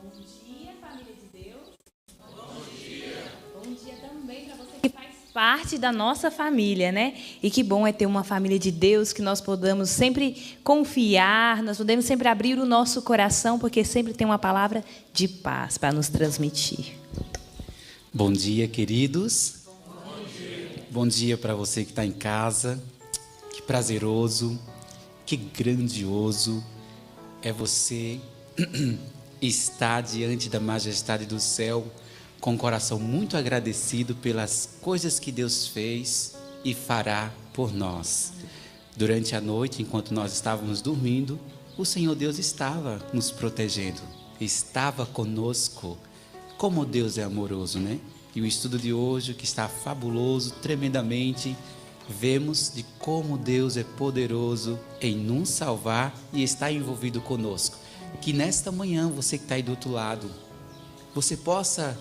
Bom dia, família de Deus. Bom dia. Bom dia também para você que faz parte da nossa família, né? E que bom é ter uma família de Deus que nós podemos sempre confiar, nós podemos sempre abrir o nosso coração, porque sempre tem uma palavra de paz para nos transmitir. Bom dia, queridos. Bom dia para você que está em casa. Que prazeroso, que grandioso é você estar diante da majestade do céu com o coração muito agradecido pelas coisas que Deus fez e fará por nós. Durante a noite, enquanto nós estávamos dormindo, o Senhor Deus estava nos protegendo, estava conosco. Como Deus é amoroso, né? E o estudo de hoje, que está fabuloso, tremendamente, vemos de como Deus é poderoso em nos salvar e está envolvido conosco. Que nesta manhã, você que está aí do outro lado, você possa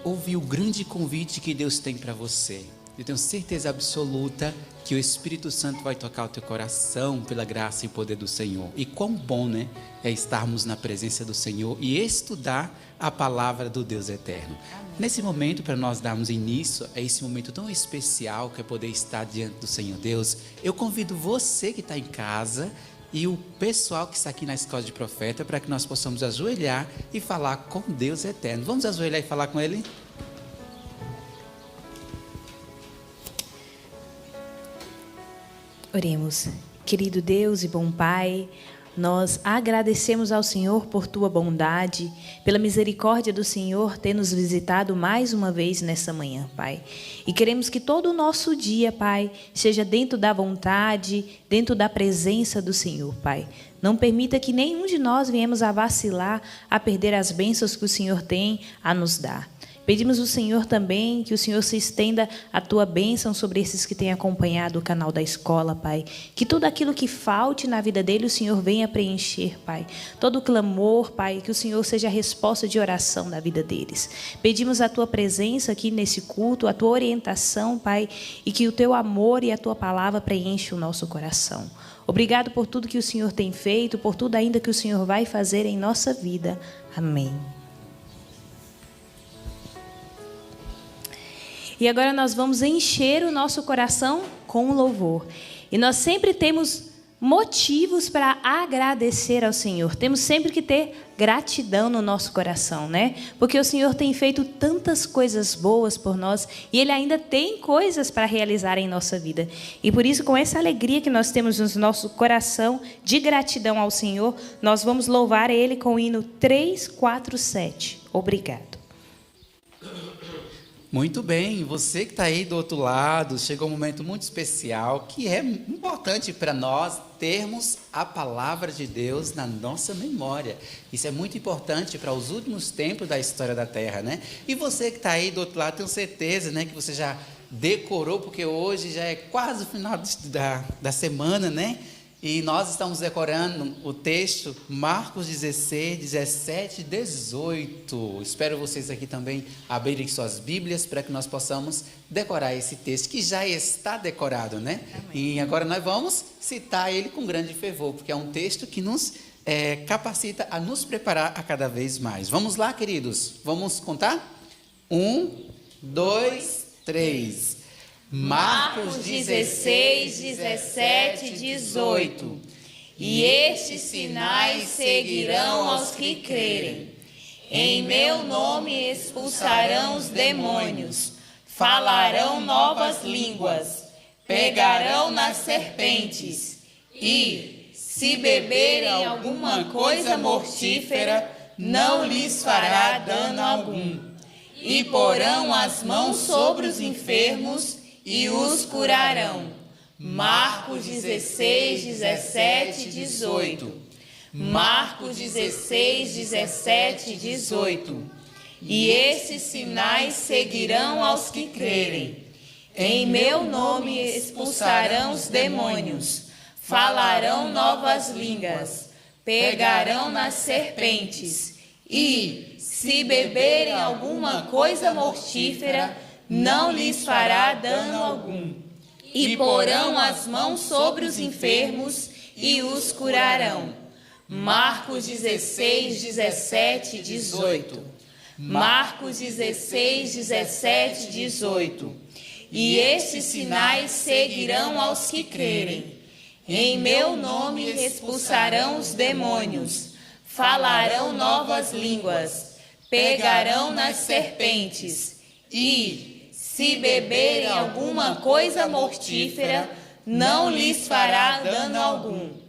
ouvir o grande convite que Deus tem para você. Eu tenho certeza absoluta que o Espírito Santo vai tocar o teu coração pela graça e poder do Senhor. E quão bom, né, é estarmos na presença do Senhor e estudar a palavra do Deus eterno. Amém. Nesse momento, para nós darmos início a esse momento tão especial que é poder estar diante do Senhor Deus, eu convido você que está em casa e o pessoal que está aqui na Escola de Profeta para que nós possamos ajoelhar e falar com Deus eterno. Vamos ajoelhar e falar com Ele? Oremos. Querido Deus e bom Pai, nós agradecemos ao Senhor por Tua bondade, pela misericórdia do Senhor ter nos visitado mais uma vez nessa manhã, Pai. E queremos que todo o nosso dia, Pai, seja dentro da vontade, dentro da presença do Senhor, Pai. Não permita que nenhum de nós venhamos a vacilar, a perder as bênçãos que o Senhor tem a nos dar. Pedimos ao Senhor também que o Senhor se estenda a Tua bênção sobre esses que têm acompanhado o canal da escola, Pai. Que tudo aquilo que falte na vida dele, o Senhor venha preencher, Pai. Todo o clamor, Pai, que o Senhor seja a resposta de oração da vida deles. Pedimos a Tua presença aqui nesse culto, a Tua orientação, Pai, e que o Teu amor e a Tua palavra preenchem o nosso coração. Obrigado por tudo que o Senhor tem feito, por tudo ainda que o Senhor vai fazer em nossa vida. Amém. E agora nós vamos encher o nosso coração com louvor. E nós sempre temos motivos para agradecer ao Senhor. Temos sempre que ter gratidão no nosso coração, né? Porque o Senhor tem feito tantas coisas boas por nós e Ele ainda tem coisas para realizar em nossa vida. E por isso, com essa alegria que nós temos no nosso coração de gratidão ao Senhor, nós vamos louvar Ele com o hino 347. Obrigado. Muito bem, você que está aí do outro lado, chegou um momento muito especial, que é importante para nós termos a palavra de Deus na nossa memória. Isso é muito importante para os últimos tempos da história da Terra, né? E você que está aí do outro lado, tenho certeza, né, que você já decorou, porque hoje já é quase o final da semana, né? E nós estamos decorando o texto Marcos 16, 17 e 18. Espero vocês aqui também abrirem suas Bíblias para que nós possamos decorar esse texto, que já está decorado, né? Amém. E agora nós vamos citar ele com grande fervor, porque é um texto que nos capacita a nos preparar a cada vez mais. Vamos lá, queridos? Vamos contar? 1, 2, 3... Marcos 16, 17 e 18. E estes sinais seguirão aos que crerem. Em meu nome expulsarão os demônios, falarão novas línguas, pegarão nas serpentes, e, se beberem alguma coisa mortífera, não lhes fará dano algum. E porão as mãos sobre os enfermos e os curarão. Marcos 16, 17 e 18. Marcos 16, 17 e 18. E esses sinais seguirão aos que crerem. Em meu nome expulsarão os demônios, falarão novas línguas, pegarão nas serpentes, e, se beberem alguma coisa mortífera, não lhes fará dano algum. E porão as mãos sobre os enfermos e os curarão. Marcos 16, 17, 18. Marcos 16, 17, 18. E estes sinais seguirão aos que crerem. Em meu nome expulsarão os demônios, falarão novas línguas, pegarão nas serpentes e, se beberem alguma coisa mortífera, não lhes fará dano algum.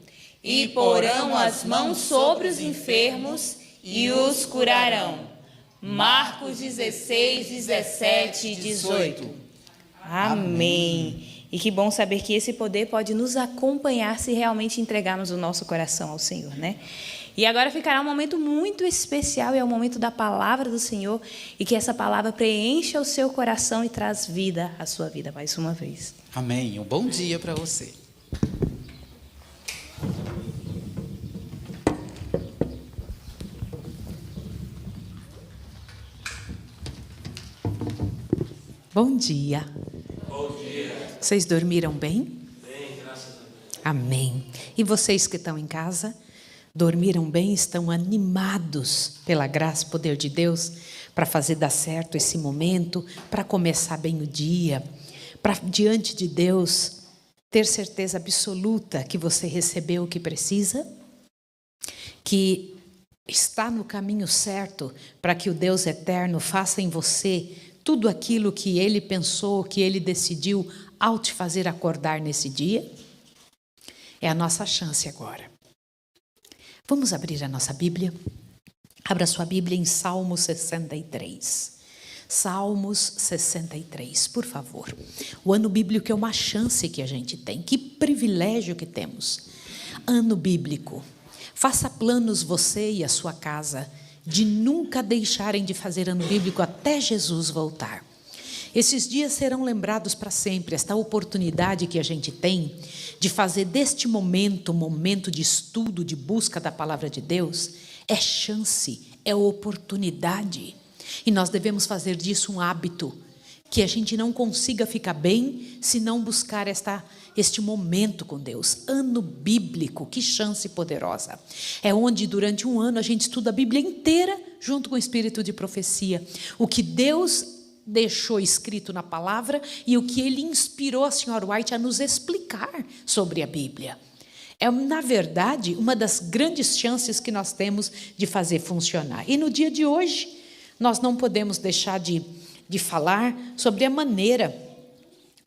E porão as mãos sobre os enfermos e os curarão. Marcos 16, 17 e 18. Amém. E que bom saber que esse poder pode nos acompanhar se realmente entregarmos o nosso coração ao Senhor, né? E agora ficará um momento muito especial, é o momento da palavra do Senhor, e que essa palavra preencha o seu coração e traz vida à sua vida mais uma vez. Amém. Um bom dia para você. Bom dia. Bom dia. Vocês dormiram bem? Bem, graças a Deus. Amém. E vocês que estão em casa, dormiram bem, estão animados pela graça e poder de Deus para fazer dar certo esse momento, para começar bem o dia, para diante de Deus ter certeza absoluta que você recebeu o que precisa, que está no caminho certo para que o Deus eterno faça em você tudo aquilo que Ele pensou, que Ele decidiu ao te fazer acordar nesse dia? É a nossa chance agora. Vamos abrir a nossa Bíblia? Abra sua Bíblia em Salmos 63. Salmos 63, por favor. O ano bíblico é uma chance que a gente tem, que privilégio que temos. Ano bíblico. Faça planos você e a sua casa de nunca deixarem de fazer ano bíblico até Jesus voltar. Esses dias serão lembrados para sempre, esta oportunidade que a gente tem de fazer deste momento, um momento de estudo, de busca da palavra de Deus, é chance, é oportunidade. E nós devemos fazer disso um hábito, que a gente não consiga ficar bem se não buscar este momento com Deus. Ano bíblico, que chance poderosa. É onde durante um ano a gente estuda a Bíblia inteira junto com o espírito de profecia. O que Deus deixou escrito na palavra e o que Ele inspirou a senhora White a nos explicar sobre a Bíblia. É, na verdade, uma das grandes chances que nós temos de fazer funcionar. E no dia de hoje, nós não podemos deixar de falar sobre a maneira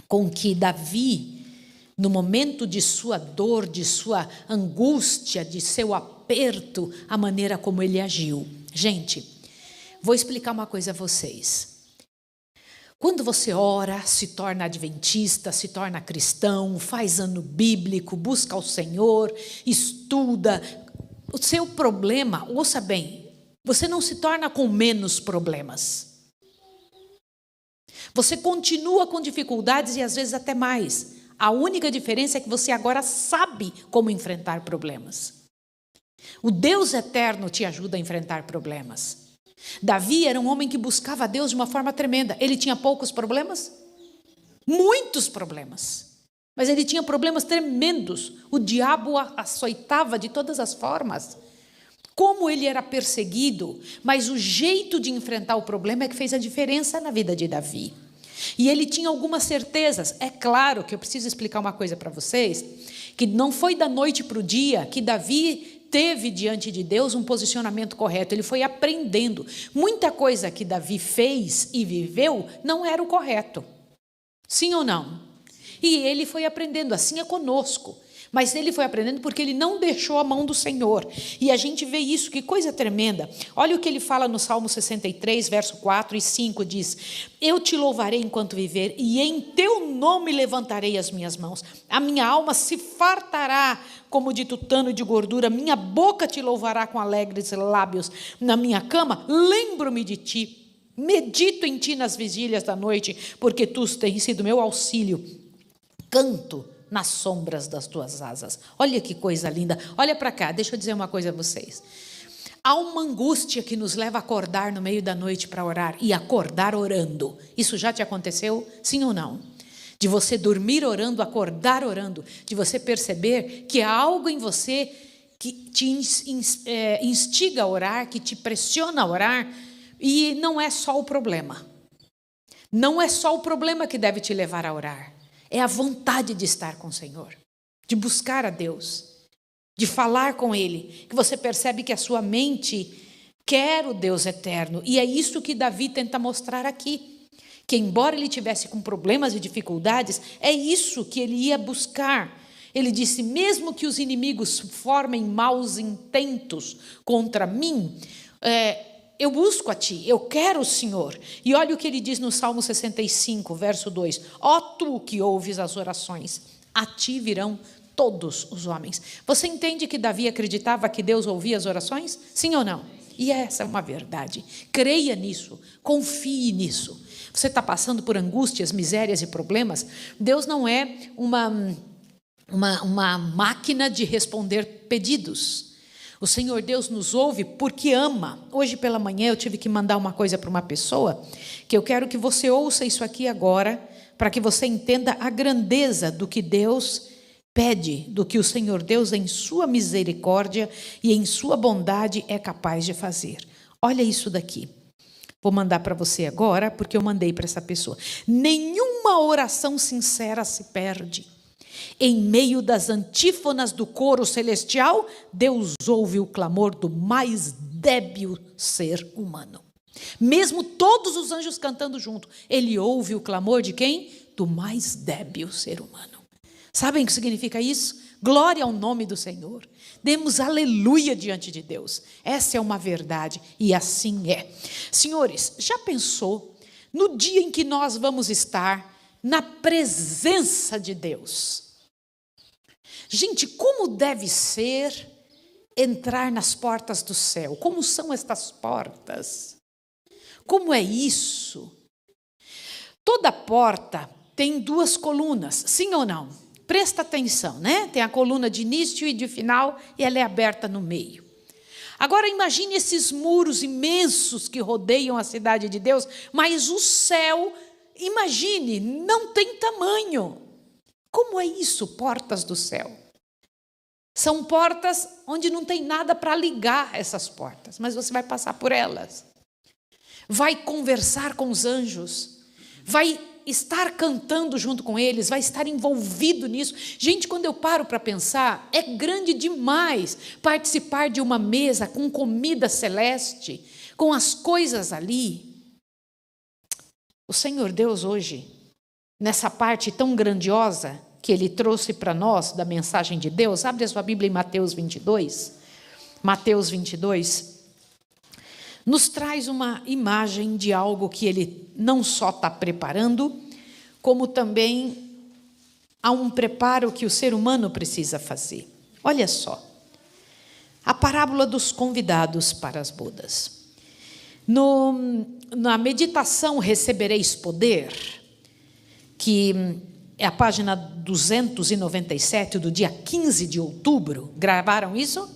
com que Davi, no momento de sua dor, de sua angústia, de seu aperto, a maneira como ele agiu. Gente, vou explicar uma coisa a vocês. Quando você ora, se torna adventista, se torna cristão, faz ano bíblico, busca o Senhor, estuda, o seu problema, ouça bem, você não se torna com menos problemas. Você continua com dificuldades e às vezes até mais. A única diferença é que você agora sabe como enfrentar problemas. O Deus eterno te ajuda a enfrentar problemas. Davi era um homem que buscava a Deus de uma forma tremenda. Ele tinha poucos problemas? Muitos problemas. Mas ele tinha problemas tremendos. O diabo o açoitava de todas as formas. Como ele era perseguido, mas o jeito de enfrentar o problema é que fez a diferença na vida de Davi. E ele tinha algumas certezas. É claro que eu preciso explicar uma coisa para vocês, que não foi da noite para o dia que Davi teve diante de Deus um posicionamento correto. Ele foi aprendendo. Muita coisa que Davi fez e viveu não era o correto. Sim ou não? E ele foi aprendendo, assim é conosco. Mas ele foi aprendendo porque ele não deixou a mão do Senhor. E a gente vê isso, que coisa tremenda. Olha o que ele fala no Salmo 63, verso 4 e 5, diz: eu te louvarei enquanto viver, e em teu nome levantarei as minhas mãos. A minha alma se fartará como de tutano e de gordura, minha boca te louvará com alegres lábios. Na minha cama, lembro-me de ti, medito em ti nas vigílias da noite, porque tu tens sido meu auxílio. Canto nas sombras das tuas asas. Olha que coisa linda. Olha para cá, deixa eu dizer uma coisa a vocês. Há uma angústia que nos leva a acordar no meio da noite para orar, e acordar orando. Isso já te aconteceu? Sim ou não? De você dormir orando, acordar orando, de você perceber que há algo em você que te instiga a orar, que te pressiona a orar, e não é só o problema. Não é só o problema que deve te levar a orar. É a vontade de estar com o Senhor, de buscar a Deus, de falar com Ele, que você percebe que a sua mente quer o Deus eterno. E é isso que Davi tenta mostrar aqui, que embora ele tivesse com problemas e dificuldades, é isso que ele ia buscar. Ele disse, mesmo que os inimigos formem maus intentos contra mim, eu busco a Ti, eu quero o Senhor. E olha o que ele diz no Salmo 65, verso 2. Ó Tu que ouves as orações, a Ti virão todos os homens. Você entende que Davi acreditava que Deus ouvia as orações? Sim ou não? E essa é uma verdade. Creia nisso, confie nisso. Você está passando por angústias, misérias e problemas? Deus não é uma máquina de responder pedidos. O Senhor Deus nos ouve porque ama. Hoje pela manhã eu tive que mandar uma coisa para uma pessoa, que eu quero que você ouça isso aqui agora, para que você entenda a grandeza do que Deus pede, do que o Senhor Deus em sua misericórdia e em sua bondade é capaz de fazer. Olha isso daqui. Vou mandar para você agora, porque eu mandei para essa pessoa. Nenhuma oração sincera se perde. Em meio das antífonas do coro celestial, Deus ouve o clamor do mais débil ser humano. Mesmo todos os anjos cantando junto, Ele ouve o clamor de quem? Do mais débil ser humano. Sabem o que significa isso? Glória ao nome do Senhor. Demos aleluia diante de Deus. Essa é uma verdade e assim é. Senhores, já pensou no dia em que nós vamos estar na presença de Deus? Gente, como deve ser entrar nas portas do céu? Como são estas portas? Como é isso? Toda porta tem duas colunas, sim ou não? Presta atenção, né? Tem a coluna de início e de final e ela é aberta no meio. Agora imagine esses muros imensos que rodeiam a cidade de Deus, mas o céu, imagine, não tem tamanho. Como é isso, portas do céu? São portas onde não tem nada para ligar essas portas, mas você vai passar por elas. Vai conversar com os anjos, vai estar cantando junto com eles, vai estar envolvido nisso. Gente, quando eu paro para pensar, é grande demais participar de uma mesa com comida celeste, com as coisas ali. O Senhor Deus hoje, nessa parte tão grandiosa que Ele trouxe para nós da mensagem de Deus, abre a sua Bíblia em Mateus 22. Mateus 22 nos traz uma imagem de algo que Ele não só está preparando, como também há um preparo que o ser humano precisa fazer. Olha só, a parábola dos convidados para as bodas. Na meditação Recebereis Poder, que é a página 297 do dia 15 de outubro. Gravaram isso?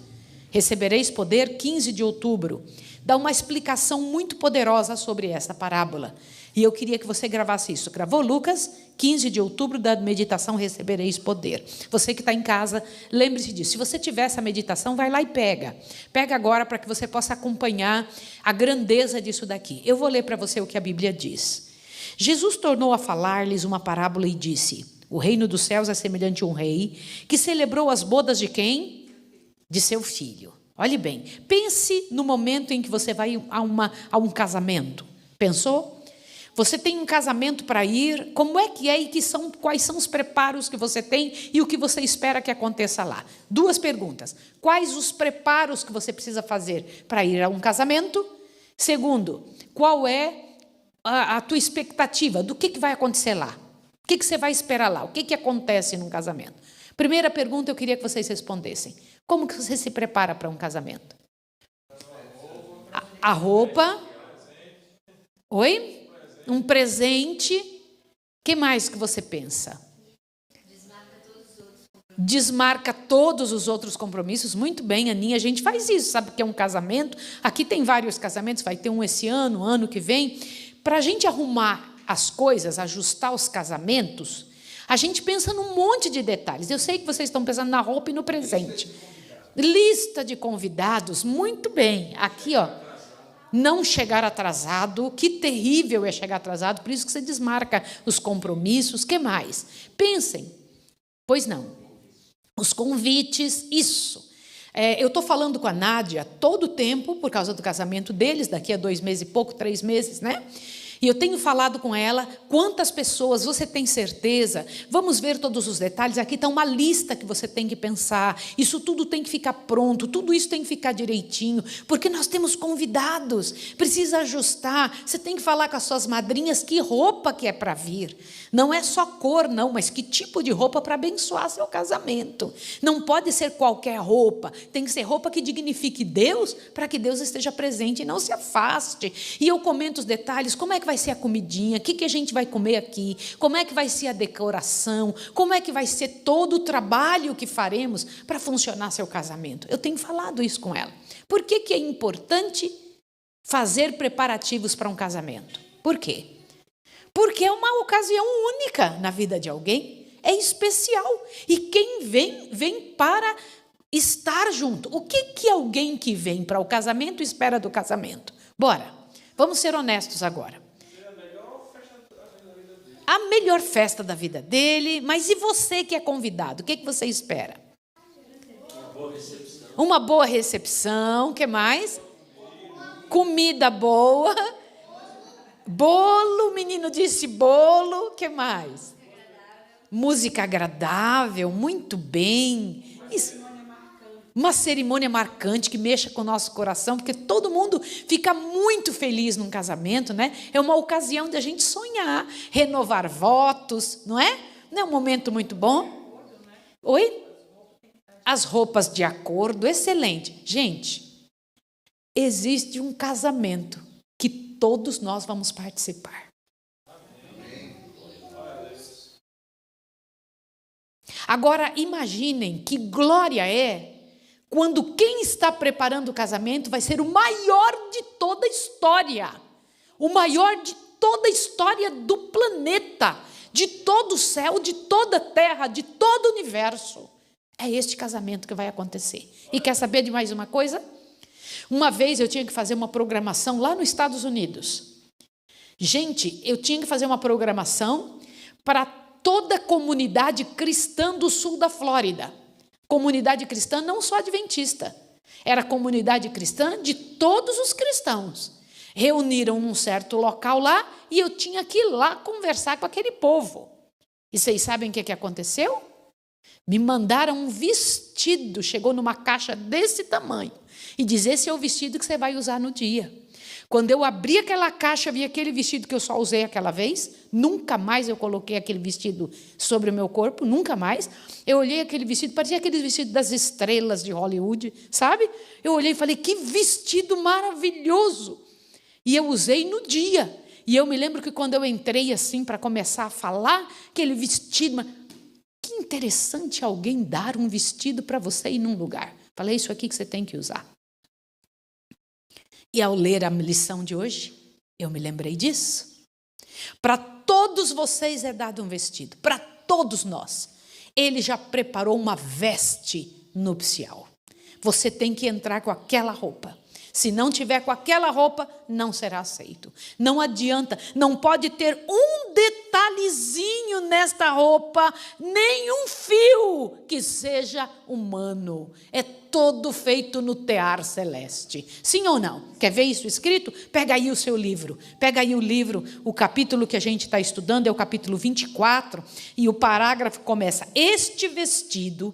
Recebereis poder, 15 de outubro. Dá uma explicação muito poderosa sobre essa parábola. E eu queria que você gravasse isso. Gravou, Lucas? 15 de outubro da meditação Recebereis Poder. Você que está em casa, lembre-se disso. Se você tiver essa meditação, vai lá e pega. Pega agora para que você possa acompanhar a grandeza disso daqui. Eu vou ler para você o que a Bíblia diz. Jesus tornou a falar-lhes uma parábola e disse: o reino dos céus é semelhante a um rei que celebrou as bodas de quem? De seu filho. Olhe bem, pense no momento em que você vai a um casamento. Pensou? Você tem um casamento para ir, como é que é e quais são os preparos que você tem e o que você espera que aconteça lá? Duas perguntas. Quais os preparos que você precisa fazer para ir a um casamento? Segundo, qual é a tua expectativa do que vai acontecer lá? O que você vai esperar lá? O que acontece num casamento? Primeira pergunta, eu queria que vocês respondessem. Como que você se prepara para um casamento? A roupa. Oi? Um presente. O que mais que você pensa? Desmarca todos os outros compromissos. Muito bem, Aninha, a gente faz isso. Sabe que é um casamento? Aqui tem vários casamentos, vai ter um esse ano, ano que vem. Para a gente arrumar as coisas, ajustar os casamentos, a gente pensa num monte de detalhes. Eu sei que vocês estão pensando na roupa e no presente. Lista de convidados, muito bem. Aqui, ó, não chegar atrasado. Que terrível é chegar atrasado, por isso que você desmarca os compromissos. Que mais? Pensem. Pois não. Os convites, isso. Eu estou falando com a Nádia todo o tempo, por causa do casamento deles, daqui a 2 meses e pouco, 3 meses, né? E eu tenho falado com ela, quantas pessoas, você tem certeza? Vamos ver todos os detalhes, aqui está uma lista que você tem que pensar, isso tudo tem que ficar pronto, tudo isso tem que ficar direitinho, porque nós temos convidados, precisa ajustar, você tem que falar com as suas madrinhas que roupa que é para vir, não é só cor não, mas que tipo de roupa para abençoar seu casamento, não pode ser qualquer roupa, tem que ser roupa que dignifique Deus, para que Deus esteja presente e não se afaste, e eu comento os detalhes, como é que vai ser a comidinha, o que a gente vai comer aqui, como é que vai ser a decoração, como é que vai ser todo o trabalho que faremos para funcionar seu casamento. Eu tenho falado isso com ela. Por que é importante fazer preparativos para um casamento? Por quê? Porque é uma ocasião única na vida de alguém, é especial. E quem vem para estar junto. O que alguém que vem para o casamento espera do casamento? Bora, vamos ser honestos agora. A melhor festa da vida dele, mas e você que é convidado, o que você espera? Uma boa recepção, o que mais? Comida boa, bolo, o menino disse bolo, o que mais? Música agradável, muito bem. Isso. Uma cerimônia marcante que mexa com o nosso coração, porque todo mundo fica muito feliz num casamento, né? É uma ocasião de a gente sonhar, renovar votos, não é? Não é um momento muito bom? Oi? As roupas de acordo, excelente. Gente, existe um casamento que todos nós vamos participar. Agora, imaginem que glória é quando quem está preparando o casamento vai ser o maior de toda a história, o maior de toda a história do planeta, de todo o céu, de toda a terra, de todo o universo. É este casamento que vai acontecer. E quer saber de mais uma coisa? Uma vez eu tinha que fazer uma programação lá nos Estados Unidos. Gente, eu tinha que fazer uma programação para toda a comunidade cristã do sul da Flórida. Comunidade cristã não só adventista, era comunidade cristã de todos os cristãos. Reuniram num certo local lá e eu tinha que ir lá conversar com aquele povo. E vocês sabem o que aconteceu? Me mandaram um vestido, chegou numa caixa desse tamanho, e diz, esse é o vestido que você vai usar no dia. Quando eu abri aquela caixa, vi aquele vestido que eu só usei aquela vez, nunca mais eu coloquei aquele vestido sobre o meu corpo, nunca mais. Eu olhei aquele vestido, parecia aquele vestido das estrelas de Hollywood, sabe? Eu olhei e falei, que vestido maravilhoso! E eu usei no dia. E eu me lembro que quando eu entrei assim para começar a falar, aquele vestido, mas que interessante alguém dar um vestido para você ir num lugar. Falei, isso aqui que você tem que usar. E ao ler a lição de hoje, eu me lembrei disso. Para todos vocês é dado um vestido, para todos nós. Ele já preparou uma veste nupcial. Você tem que entrar com aquela roupa. Se não tiver com aquela roupa, não será aceito. Não adianta, não pode ter um detalhezinho nesta roupa, nem um fio que seja humano. É todo feito no tear celeste. Sim ou não? Quer ver isso escrito? Pega aí o seu livro. Pega aí o livro, o capítulo que a gente está estudando é o capítulo 24, e o parágrafo começa, este vestido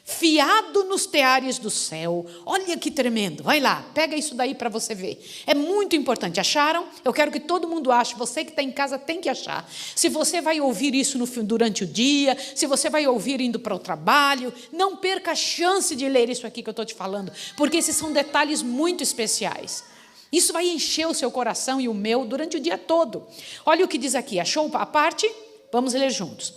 fiado nos teares do céu. Olha que tremendo. Vai lá, pega isso daí para você ver. É muito importante. Acharam? Eu quero que todo mundo ache. Você que está em casa tem que achar. Se você vai ouvir isso durante o dia, se você vai ouvir indo para o trabalho, não perca a chance de ler isso aqui que eu estou te falando, porque esses são detalhes muito especiais. Isso vai encher o seu coração e o meu durante o dia todo. Olha o que diz aqui. Achou a parte? Vamos ler juntos.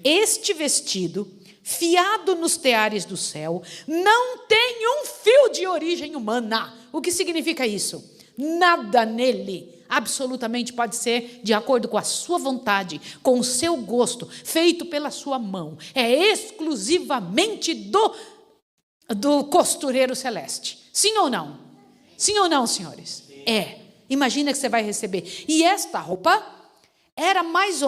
Este vestido fiado nos teares do céu, não tem um fio de origem humana. O que significa isso? Nada nele absolutamente pode ser de acordo com a sua vontade, com o seu gosto, feito pela sua mão. É exclusivamente do do costureiro celeste. Sim ou não? Sim ou não, senhores? É. Imagina que você vai receber. E esta roupa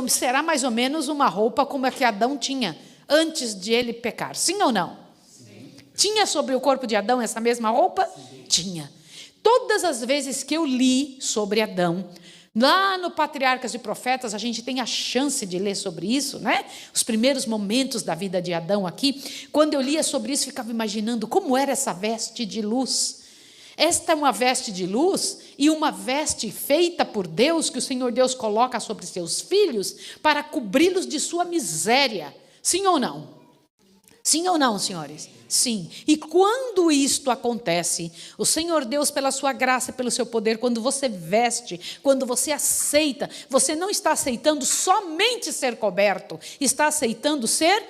será mais ou menos uma roupa como a que Adão tinha antes de ele pecar. Sim ou não? Sim. Tinha sobre o corpo de Adão essa mesma roupa? Sim. Tinha. Todas as vezes que eu li sobre Adão, lá no Patriarcas e Profetas, a gente tem a chance de ler sobre isso, né? Os primeiros momentos da vida de Adão aqui. Quando eu lia sobre isso, ficava imaginando como era essa veste de luz. Esta é uma veste de luz e uma veste feita por Deus, que o Senhor Deus coloca sobre seus filhos para cobri-los de sua miséria. Sim ou não? Sim ou não, senhores? Sim. E quando isto acontece, o Senhor Deus, pela sua graça, pelo seu poder, quando você veste, quando você aceita, você não está aceitando somente ser coberto, está aceitando ser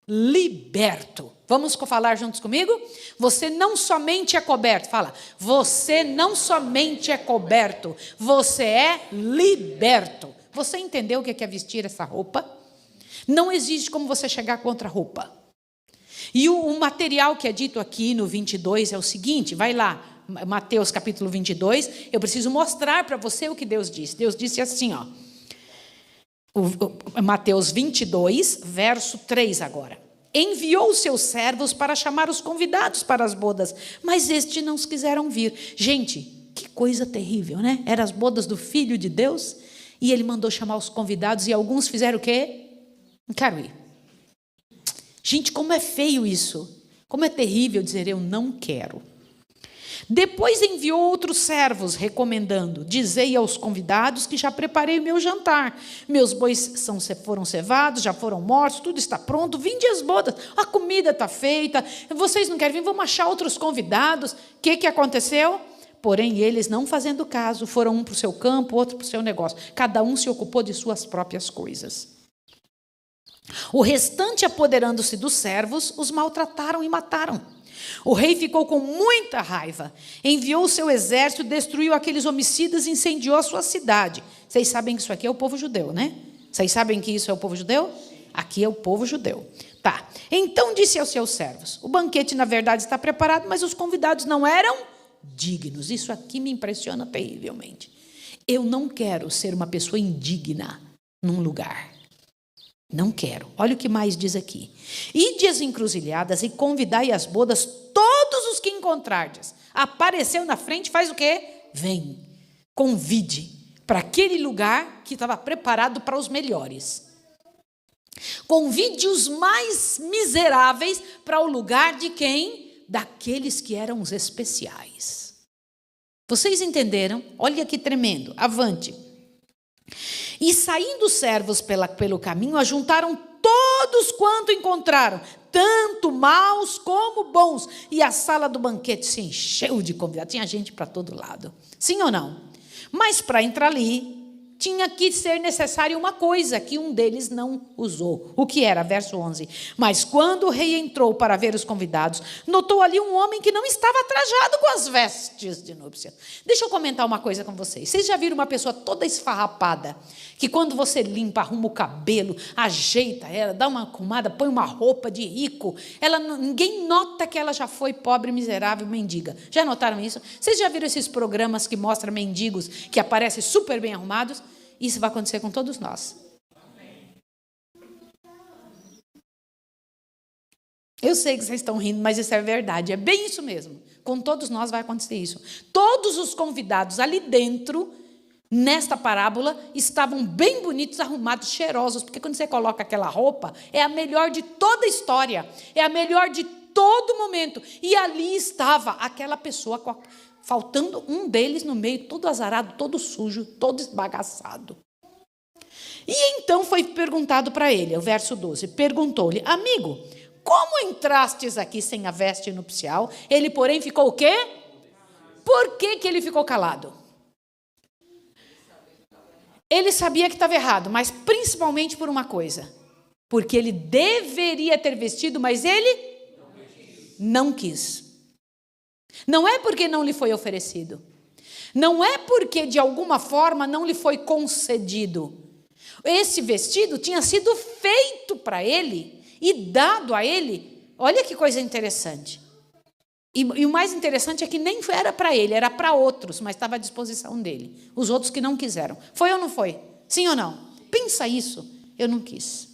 liberto. Vamos falar juntos comigo? Você não somente é coberto, fala, você não somente é coberto, você é liberto. Você entendeu o que é vestir essa roupa? Não existe como você chegar contra a roupa. E o material que é dito aqui no 22 é o seguinte, vai lá, Mateus capítulo 22, eu preciso mostrar para você o que Deus disse. Deus disse assim, ó, Mateus 22, verso 3 agora. Enviou os seus servos para chamar os convidados para as bodas, mas estes não quiseram vir. Gente, que coisa terrível, né? Eram as bodas do Filho de Deus, e ele mandou chamar os convidados, e alguns fizeram o quê? Não quero ir. Gente, como é feio isso. Como é terrível dizer eu não quero. Depois enviou outros servos, recomendando, dizei aos convidados que já preparei o meu jantar. Meus bois foram cevados, já foram mortos, tudo está pronto, vinde às bodas, a comida está feita, vocês não querem vir, vamos achar outros convidados. O que aconteceu? Porém, eles, não fazendo caso, foram um para o seu campo, outro para o seu negócio. Cada um se ocupou de suas próprias coisas. O restante, apoderando-se dos servos, os maltrataram e mataram. O rei ficou com muita raiva, enviou o seu exército, destruiu aqueles homicidas e incendiou a sua cidade. Vocês sabem que isso aqui é o povo judeu, né? Vocês sabem que isso é o povo judeu? Aqui é o povo judeu. Tá. Então disse aos seus servos, o banquete na verdade está preparado, mas os convidados não eram dignos. Isso aqui me impressiona terrivelmente. Eu não quero ser uma pessoa indigna num lugar. Não quero. Olha o que mais diz aqui. Ide às encruzilhadas e convidai às bodas todos os que encontrardes. Apareceu na frente, faz o quê? Vem, convide para aquele lugar que estava preparado para os melhores. Convide os mais miseráveis para o lugar de quem? Daqueles que eram os especiais. Vocês entenderam? Olha que tremendo. Avante. E saindo os servos pelo caminho, ajuntaram todos quanto encontraram, tanto maus como bons. E a sala do banquete se encheu de convidados. Tinha gente para todo lado. Sim ou não? Mas para entrar ali, tinha que ser necessário uma coisa que um deles não usou. O que era? Verso 11. Mas quando o rei entrou para ver os convidados, notou ali um homem que não estava trajado com as vestes de núpcia. Deixa eu comentar uma coisa com vocês. Vocês já viram uma pessoa toda esfarrapada, que quando você limpa, arruma o cabelo, ajeita ela, dá uma arrumada, põe uma roupa de rico, ninguém nota que ela já foi pobre, miserável, mendiga. Já notaram isso? Vocês já viram esses programas que mostram mendigos que aparecem super bem arrumados? Isso vai acontecer com todos nós. Eu sei que vocês estão rindo, mas isso é verdade. É bem isso mesmo. Com todos nós vai acontecer isso. Todos os convidados ali dentro, nesta parábola, estavam bem bonitos, arrumados, cheirosos, porque quando você coloca aquela roupa, é a melhor de toda a história, é a melhor de todo momento. E ali estava aquela pessoa faltando um deles no meio, todo azarado, todo sujo, todo esbagaçado. E então foi perguntado para ele, o verso 12, perguntou-lhe, amigo, como entrastes aqui sem a veste nupcial? Ele, porém, ficou o quê? Por que ele ficou calado? Ele sabia que estava errado, mas principalmente por uma coisa, porque ele deveria ter vestido, mas ele não quis. Não é porque não lhe foi oferecido. Não é porque, de alguma forma, não lhe foi concedido. Esse vestido tinha sido feito para ele e dado a ele. Olha que coisa interessante. E o mais interessante é que nem era para ele, era para outros, mas estava à disposição dele. Os outros que não quiseram. Foi ou não foi? Sim ou não? Pensa isso. Eu não quis.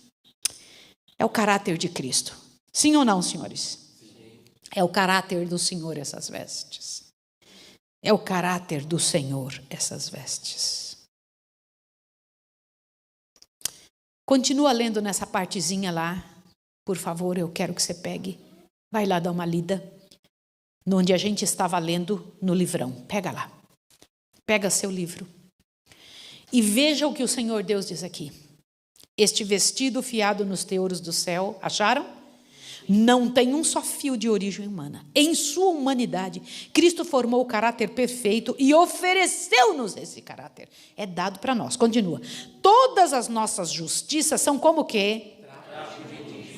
É o caráter de Cristo. Sim ou não, senhores? Sim. É o caráter do Senhor essas vestes. É o caráter do Senhor essas vestes. Continua lendo nessa partezinha lá. Por favor, eu quero que você pegue. Vai lá dar uma lida. Onde a gente estava lendo no livrão. Pega lá. Pega seu livro. E veja o que o Senhor Deus diz aqui. Este vestido fiado nos teuros do céu, acharam? Não tem um só fio de origem humana. Em sua humanidade, Cristo formou o caráter perfeito e ofereceu-nos esse caráter. É dado para nós. Continua. Todas as nossas justiças são como o quê?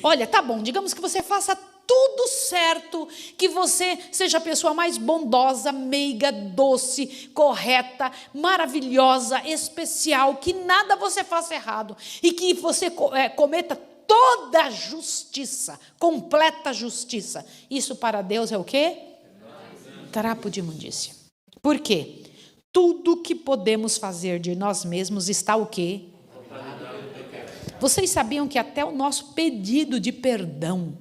Olha, tá bom, digamos que você faça tudo certo, que você seja a pessoa mais bondosa, meiga, doce, correta, maravilhosa, especial, que nada você faça errado e que você cometa toda a justiça, completa justiça. Isso para Deus é o quê? Trapo de imundícia. Por quê? Tudo que podemos fazer de nós mesmos está o quê? Vocês sabiam que até o nosso pedido de perdão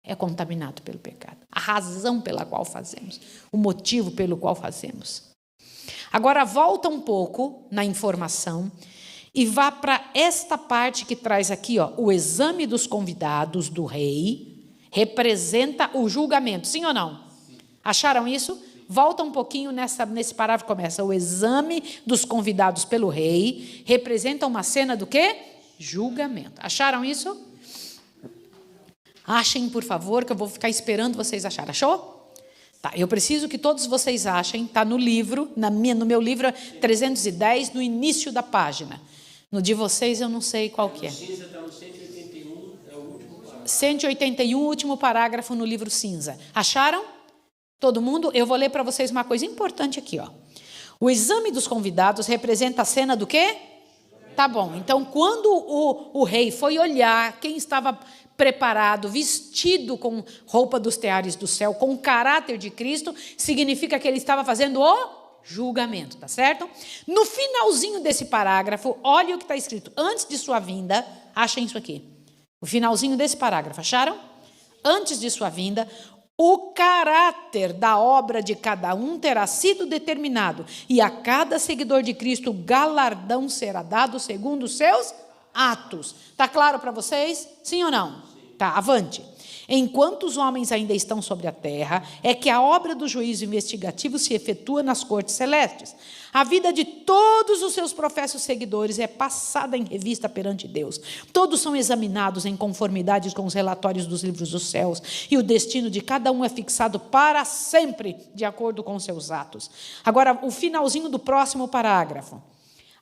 é contaminado pelo pecado. A razão pela qual fazemos. O motivo pelo qual fazemos. Agora volta um pouco na informação e vá para esta parte que traz aqui, ó, o exame dos convidados do rei representa o julgamento. Sim ou não? Sim. Acharam isso? Volta um pouquinho nesse parágrafo que começa. O exame dos convidados pelo rei representa uma cena do quê? Julgamento. Acharam isso? Achem, por favor, que eu vou ficar esperando vocês acharem. Achou? Tá, eu preciso que todos vocês achem. Está no livro, no meu livro 310, no início da página. No de vocês eu não sei qual que é. Cinza está no 181, é o último parágrafo. 181, último parágrafo no livro cinza. Acharam? Todo mundo? Eu vou ler para vocês uma coisa importante aqui, ó. O exame dos convidados representa a cena do quê? Tá bom. Então, quando o rei foi olhar quem estava preparado, vestido com roupa dos teares do céu, com o caráter de Cristo, significa que ele estava fazendo o julgamento, tá certo? No finalzinho desse parágrafo, olha o que está escrito. Antes de sua vinda, achem isso aqui. O finalzinho desse parágrafo, acharam? Antes de sua vinda, o caráter da obra de cada um terá sido determinado, e a cada seguidor de Cristo galardão será dado segundo os seus atos. Está claro para vocês? Sim ou não? Tá, avante. Enquanto os homens ainda estão sobre a terra, é que a obra do juízo investigativo se efetua nas cortes celestes. A vida de todos os seus professos seguidores é passada em revista perante Deus. Todos são examinados em conformidade com os relatórios dos livros dos céus, e o destino de cada um é fixado para sempre, de acordo com seus atos. Agora, o finalzinho do próximo parágrafo.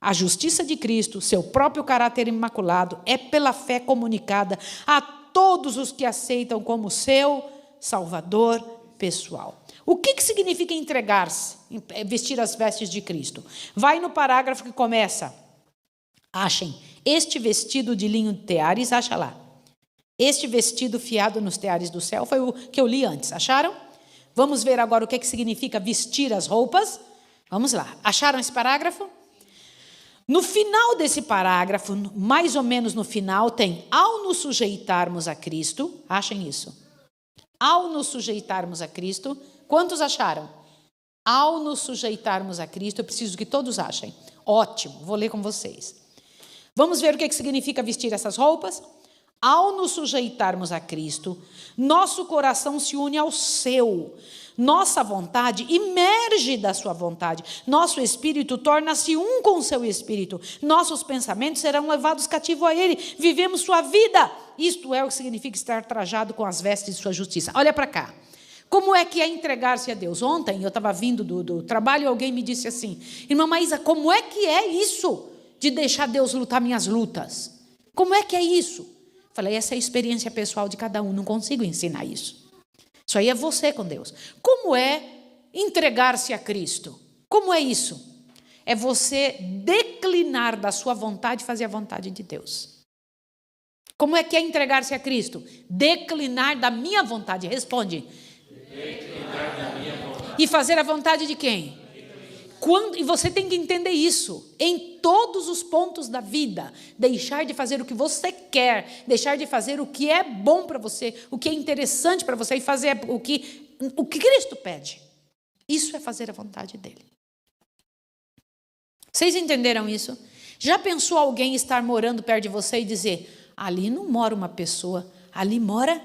A justiça de Cristo, seu próprio caráter imaculado, é pela fé comunicada a todos os que aceitam como seu Salvador pessoal. O que significa entregar-se, vestir as vestes de Cristo? Vai no parágrafo que começa. Achem, este vestido de linho de teares, acha lá. Este vestido fiado nos teares do céu foi o que eu li antes, acharam? Vamos ver agora o que significa vestir as roupas? Vamos lá, acharam esse parágrafo? No final desse parágrafo, mais ou menos no final, tem ao nos sujeitarmos a Cristo, achem isso. Ao nos sujeitarmos a Cristo, quantos acharam? Ao nos sujeitarmos a Cristo, eu preciso que todos achem. Ótimo, vou ler com vocês. Vamos ver o que significa vestir essas roupas? Ao nos sujeitarmos a Cristo, nosso coração se une ao seu. Nossa vontade emerge da sua vontade. Nosso espírito torna-se um com o seu espírito. Nossos pensamentos serão levados cativo a ele. Vivemos sua vida. Isto é o que significa estar trajado com as vestes de sua justiça. Olha para cá. Como é que é entregar-se a Deus? Ontem eu estava vindo do trabalho e alguém me disse assim: irmã Maísa, como é que é isso de deixar Deus lutar minhas lutas? Como é que é isso? Falei, essa é a experiência pessoal de cada um. Não consigo ensinar isso. Isso aí é você com Deus. Como é entregar-se a Cristo? Como é isso? É você declinar da sua vontade e fazer a vontade de Deus. Como é que é entregar-se a Cristo? Declinar da minha vontade. Responde. Declinar E fazer a vontade de quem? E você tem que entender isso em todos os pontos da vida. Deixar de fazer o que você quer, deixar de fazer o que é bom para você, o que é interessante para você, e fazer o que Cristo pede. Isso é fazer a vontade dele. Vocês entenderam isso? Já pensou alguém estar morando perto de você e dizer: ali não mora uma pessoa, ali mora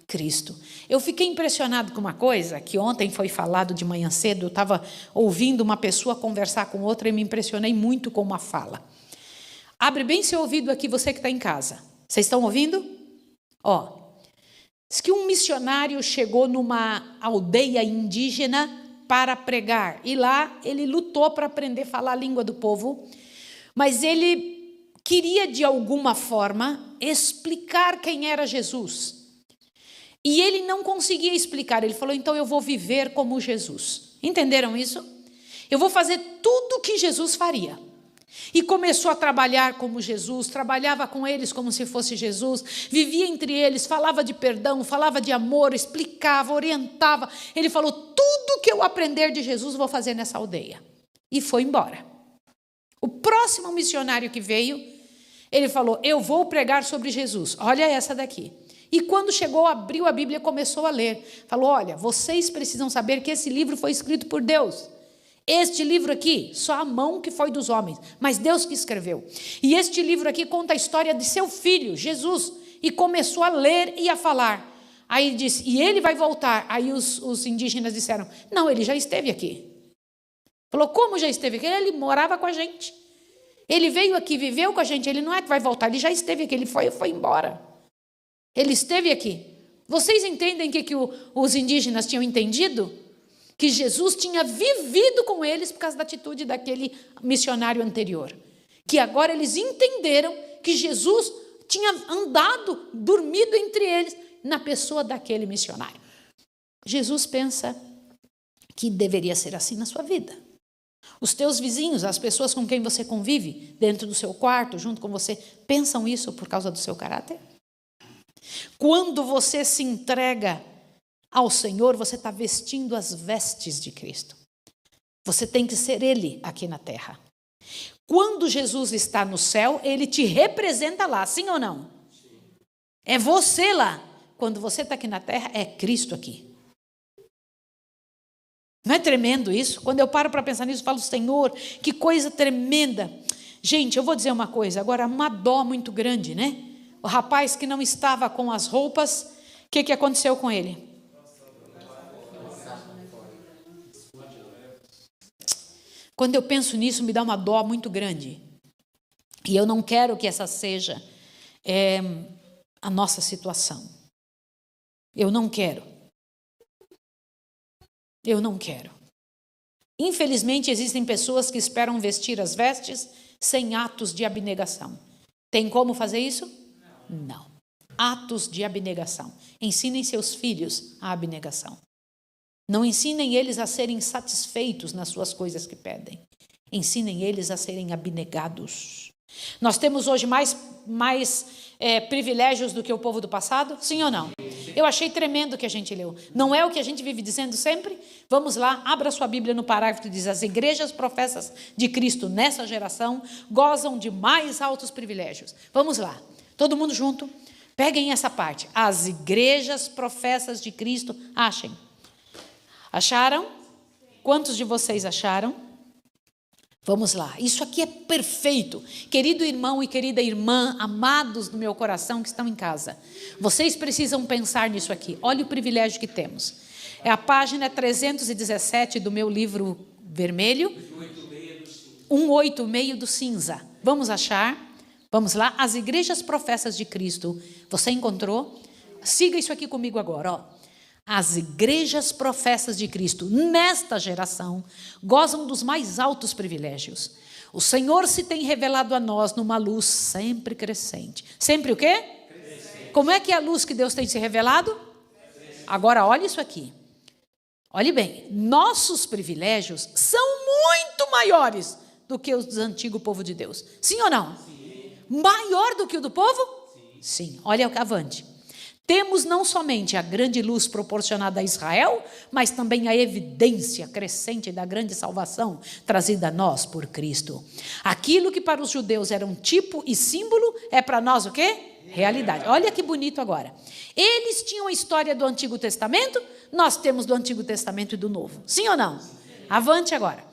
Cristo. Eu fiquei impressionado com uma coisa que ontem foi falado de manhã cedo. Eu estava ouvindo uma pessoa conversar com outra e me impressionei muito com uma fala. Abre bem seu ouvido aqui, você que está em casa. Vocês estão ouvindo? Diz que um missionário chegou numa aldeia indígena para pregar. E lá ele lutou para aprender a falar a língua do povo. Mas ele queria, de alguma forma, explicar quem era Jesus. E ele não conseguia explicar. Ele falou: então eu vou viver como Jesus. Entenderam isso? Eu vou fazer tudo o que Jesus faria. E começou a trabalhar como Jesus, trabalhava com eles como se fosse Jesus, vivia entre eles, falava de perdão, falava de amor, explicava, orientava. Ele falou: tudo que eu aprender de Jesus vou fazer nessa aldeia. E foi embora. O próximo missionário que veio, ele falou: eu vou pregar sobre Jesus. Olha essa daqui. E quando chegou, abriu a Bíblia e começou a ler. Falou: olha, vocês precisam saber que esse livro foi escrito por Deus. Este livro aqui, só a mão que foi dos homens, mas Deus que escreveu. E este livro aqui conta a história de seu filho, Jesus. E começou a ler e a falar. Aí disse: e ele vai voltar. Aí os indígenas disseram: não, ele já esteve aqui. Falou: como já esteve aqui? Ele morava com a gente. Ele veio aqui, viveu com a gente. Ele não é que vai voltar, ele já esteve aqui. Ele foi embora. Ele esteve aqui. Vocês entendem o que os indígenas tinham entendido? Que Jesus tinha vivido com eles por causa da atitude daquele missionário anterior. Que agora eles entenderam que Jesus tinha andado, dormido entre eles, na pessoa daquele missionário. Jesus pensa que deveria ser assim na sua vida. Os teus vizinhos, as pessoas com quem você convive, dentro do seu quarto, junto com você, pensam isso por causa do seu caráter? Quando você se entrega ao Senhor, você está vestindo as vestes de Cristo. Você tem que ser Ele aqui na terra. Quando Jesus está no céu, Ele te representa lá, sim ou não? Sim. É você lá. Quando você está aqui na terra, é Cristo aqui. Não é tremendo isso? Quando eu paro para pensar nisso, eu falo: Senhor, que coisa tremenda. Gente, eu vou dizer uma coisa, agora uma dó muito grande, né? O rapaz que não estava com as roupas, o que aconteceu com ele? Quando eu penso nisso, me dá uma dó muito grande. E eu não quero que essa seja a nossa situação. Eu não quero. Eu não quero. Infelizmente, existem pessoas que esperam vestir as vestes sem atos de abnegação. Tem como fazer isso? Não. Atos de abnegação. Ensinem seus filhos a abnegação. Não ensinem eles a serem satisfeitos nas suas coisas que pedem. Ensinem eles a serem abnegados. Nós temos hoje mais privilégios do que o povo do passado? Sim ou não? Eu achei tremendo o que a gente leu. Não é o que a gente vive dizendo sempre? Vamos lá, abra sua Bíblia no parágrafo que diz: as igrejas professas de Cristo nessa geração gozam de mais altos privilégios. Vamos lá, todo mundo junto, peguem essa parte. As igrejas professas de Cristo, achem. Acharam? Quantos de vocês acharam? Vamos lá, isso aqui é perfeito. Querido irmão e querida irmã, amados do meu coração que estão em casa, vocês precisam pensar nisso aqui. Olha o privilégio que temos. É a página 317 do meu livro vermelho, 186 do cinza. Vamos achar? Vamos lá, as igrejas professas de Cristo. Você encontrou? Siga isso aqui comigo agora, ó. As igrejas professas de Cristo, nesta geração, gozam dos mais altos privilégios. O Senhor se tem revelado a nós numa luz sempre crescente. Sempre o quê? Crescente. Como é que é a luz que Deus tem se revelado? Crescente. Agora, olha isso aqui. Olhe bem, nossos privilégios são muito maiores do que os do antigo povo de Deus. Sim ou não? Sim. Maior do que o do povo? Sim. Olha avante. Temos não somente a grande luz proporcionada a Israel, mas também a evidência crescente da grande salvação trazida a nós por Cristo. Aquilo que para os judeus era um tipo e símbolo, é para nós o quê? Realidade. Olha que bonito agora. Eles tinham a história do Antigo Testamento, nós temos do Antigo Testamento e do Novo. Sim ou não? Avante agora.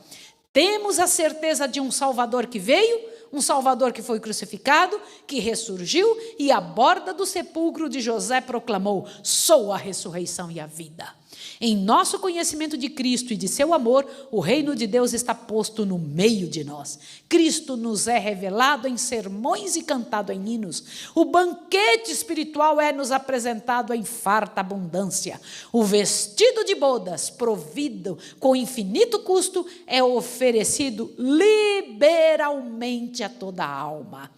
Temos a certeza de um Salvador que veio, um Salvador que foi crucificado, que ressurgiu e à borda do sepulcro de José proclamou: sou a ressurreição e a vida. Em nosso conhecimento de Cristo e de seu amor, o reino de Deus está posto no meio de nós. Cristo nos é revelado em sermões e cantado em hinos. O banquete espiritual é nos apresentado em farta abundância. O vestido de bodas, provido com infinito custo, é oferecido liberalmente a toda a alma.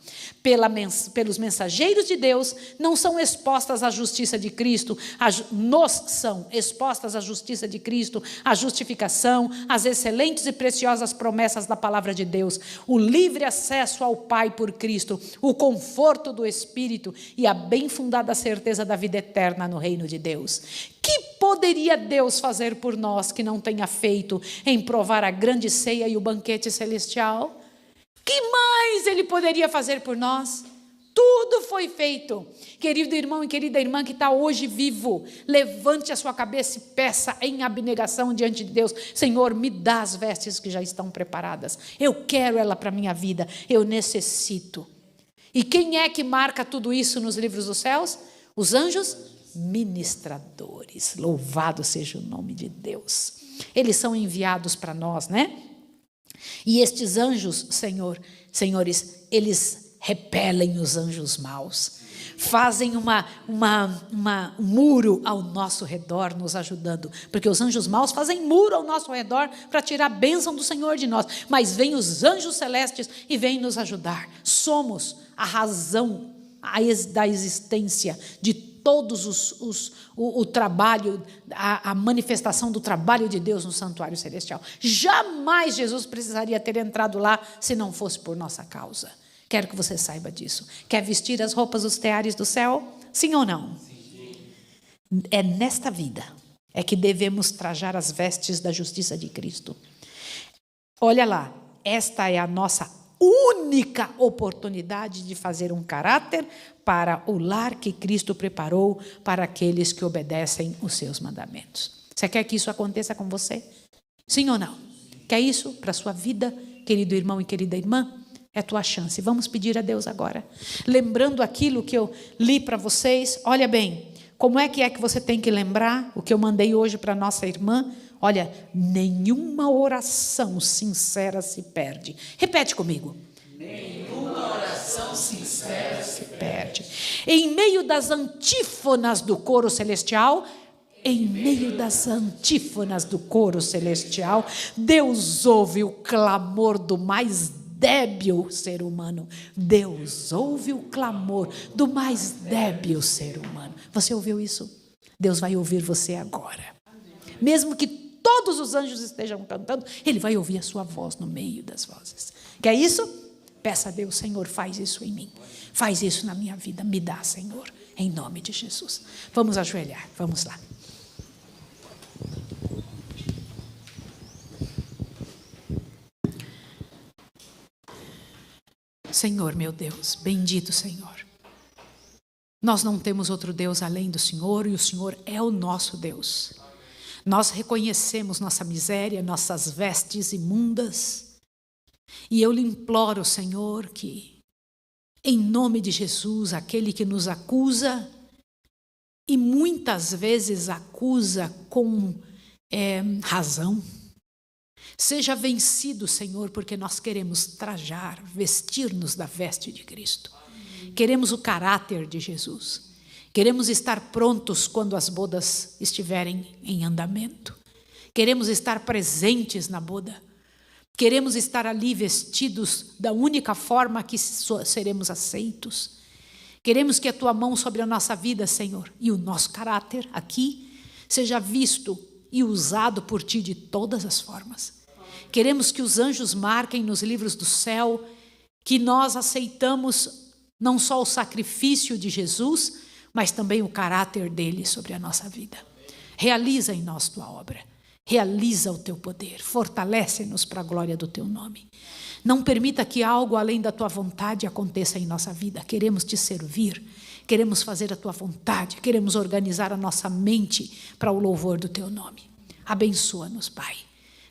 Pelos mensageiros de Deus, não são expostas à justiça de Cristo, nos são expostas à justiça de Cristo, a justificação, as excelentes e preciosas promessas da palavra de Deus, o livre acesso ao Pai por Cristo, o conforto do Espírito e a bem fundada certeza da vida eterna no reino de Deus. Que poderia Deus fazer por nós que não tenha feito em provar a grande ceia e o banquete celestial? Que mais Ele poderia fazer por nós? Tudo foi feito. Querido irmão e querida irmã que está hoje vivo, levante a sua cabeça e peça em abnegação diante de Deus: Senhor, me dá as vestes que já estão preparadas. Eu quero ela para a minha vida, eu necessito. E quem é que marca tudo isso nos livros dos céus? Os anjos ministradores. Louvado seja o nome de Deus. Eles são enviados para nós, né? E estes anjos, senhores, eles repelem os anjos maus, fazem um muro ao nosso redor, nos ajudando, porque os anjos maus fazem muro ao nosso redor para tirar a bênção do Senhor de nós, mas vêm os anjos celestes e vêm nos ajudar. Somos a razão da existência de todos o trabalho, a manifestação do trabalho de Deus no santuário celestial. Jamais Jesus precisaria ter entrado lá se não fosse por nossa causa. Quero que você saiba disso. Quer vestir as roupas dos teares do céu? Sim ou não? Sim. É nesta vida é que devemos trajar as vestes da justiça de Cristo. Olha lá, esta é a nossa única oportunidade de fazer um caráter para o lar que Cristo preparou para aqueles que obedecem os seus mandamentos. Você quer que isso aconteça com você? Sim ou não? Quer isso para a sua vida, querido irmão e querida irmã? É tua chance. Vamos pedir a Deus agora. Lembrando aquilo que eu li para vocês, olha bem, como é que você tem que lembrar o que eu mandei hoje para nossa irmã? Olha, nenhuma oração sincera se perde. Repete comigo. Nenhuma oração sincera se perde. Em meio das antífonas do coro celestial, Deus ouve o clamor do mais débil ser humano. Deus ouve o clamor do mais débil ser humano. Você ouviu isso? Deus vai ouvir você agora. Mesmo que todos os anjos estejam cantando, Ele vai ouvir a sua voz no meio das vozes. Quer isso? Peça a Deus: Senhor, faz isso em mim. Faz isso na minha vida. Me dá, Senhor, em nome de Jesus. Vamos ajoelhar, vamos lá. Senhor, meu Deus, bendito Senhor. Nós não temos outro Deus além do Senhor, e o Senhor é o nosso Deus. Nós reconhecemos nossa miséria, nossas vestes imundas, e eu lhe imploro, Senhor, que, em nome de Jesus, aquele que nos acusa, e muitas vezes acusa com razão, seja vencido, Senhor, porque nós queremos trajar, vestir-nos da veste de Cristo. Queremos o caráter de Jesus. Queremos estar prontos quando as bodas estiverem em andamento. Queremos estar presentes na boda. Queremos estar ali vestidos da única forma que seremos aceitos. Queremos que a tua mão sobre a nossa vida, Senhor, e o nosso caráter aqui seja visto e usado por ti de todas as formas. Queremos que os anjos marquem nos livros do céu que nós aceitamos não só o sacrifício de Jesus, mas também o caráter dele sobre a nossa vida. Realiza em nós tua obra, realiza o teu poder, fortalece-nos para a glória do teu nome. Não permita que algo além da tua vontade aconteça em nossa vida. Queremos te servir, queremos fazer a tua vontade, queremos organizar a nossa mente para o louvor do teu nome. Abençoa-nos, Pai.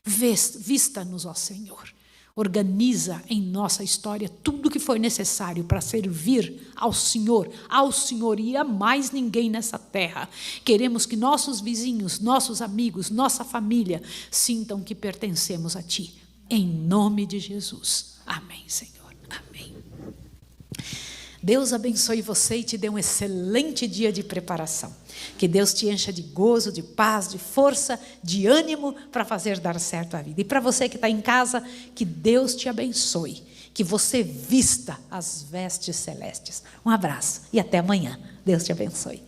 Vista-nos, ó Senhor. Organiza em nossa história tudo que for necessário para servir ao Senhor e a mais ninguém nessa terra. Queremos que nossos vizinhos, nossos amigos, nossa família sintam que pertencemos a Ti. Em nome de Jesus. Amém, Senhor. Amém. Deus abençoe você e te dê um excelente dia de preparação. Que Deus te encha de gozo, de paz, de força, de ânimo para fazer dar certo a vida. E para você que está em casa, que Deus te abençoe. Que você vista as vestes celestes. Um abraço e até amanhã. Deus te abençoe.